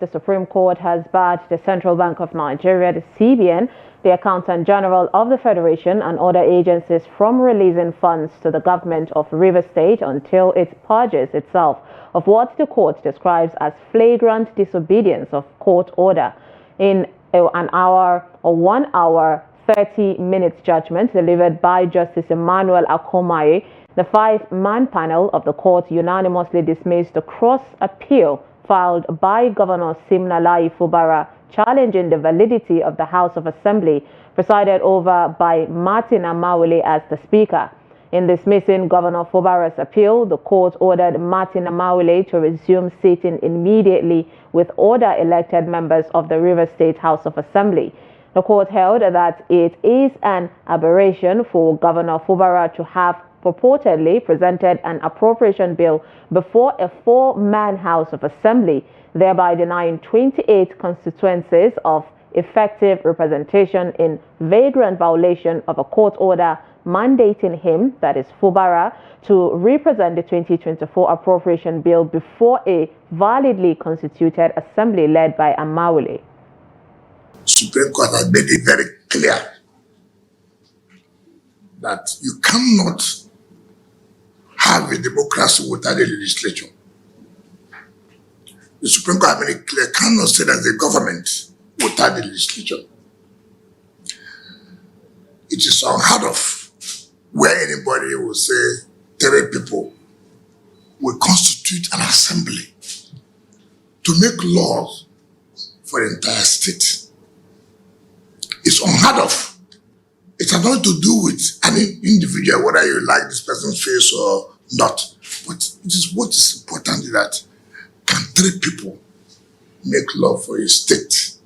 the Supreme Court has barred the Central Bank of Nigeria, the CBN, the Accountant General of the Federation, and other agencies from releasing funds to the government of Rivers State until it purges itself of what the court describes as flagrant disobedience of court order. In an hour or 1 hour, 30 minutes judgment delivered by Justice Emmanuel Akomaye, the 5-man panel of the court unanimously dismissed the cross-appeal filed by Governor Siminalayi Fubara challenging the validity of the House of Assembly, presided over by Martin Amaewhule as the Speaker. In dismissing Governor Fubara's appeal, the court ordered Martin Amaewhule to resume sitting immediately with other elected members of the Rivers State House of Assembly. The court held that it is an aberration for Governor Fubara to have purportedly presented an appropriation bill before a 4-man House of Assembly, thereby denying 28 constituencies of effective representation in vagrant violation of a court order mandating him, that is Fubara, to represent the 2024 appropriation bill before a validly constituted assembly led by Amaewhule. Supreme Court has made it very clear that you cannot have a democracy without a legislature. The Supreme Court has made it clear, cannot say that the government without the legislature. It is unheard of where anybody will say 3 people will constitute an assembly to make laws for the entire state. It's unheard of. It has nothing to do with any individual, whether you like this person's face or not. But it is what is important is that can 3 people make law for a state?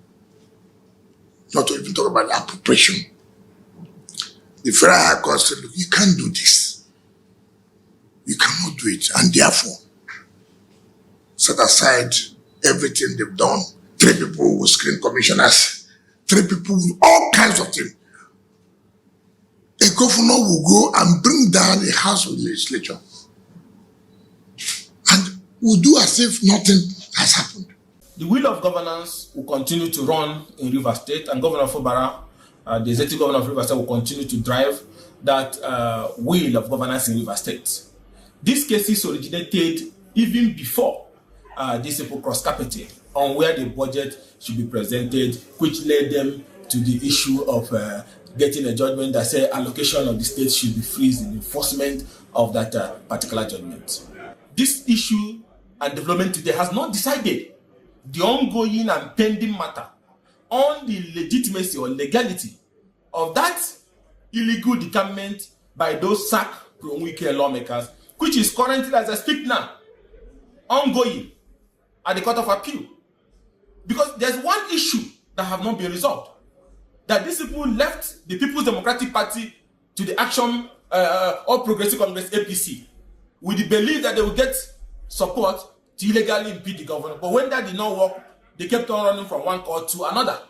Not to even talk about appropriation. The Federal High Court said, look, you can't do this. You cannot do it. And therefore, set aside everything they've done. 3 people will screen commissioners. 3 people with all kinds of things. A governor will go and bring down a house of legislature and will do as if nothing has happened. The wheel of governance will continue to run in Rivers State, and Governor Fubara, the executive governor of Rivers State, will continue to drive that wheel of governance in Rivers State. These cases originated even before this simple cross-carpeting on where the budget should be presented, which led them to the issue of getting a judgment that said allocation of the state should be freezed in enforcement of that particular judgment. This issue and development today has not decided the ongoing and pending matter on the legitimacy or legality of that illegal determinant by those SAC pro-Wike lawmakers, which is currently, as I speak now, ongoing at the Court of Appeal. Because there's one issue that have not been resolved. That these people left the People's Democratic Party to the Action or Progressive Congress APC with the belief that they will get support to illegally impede the governor. But when that did not work, they kept on running from one court to another.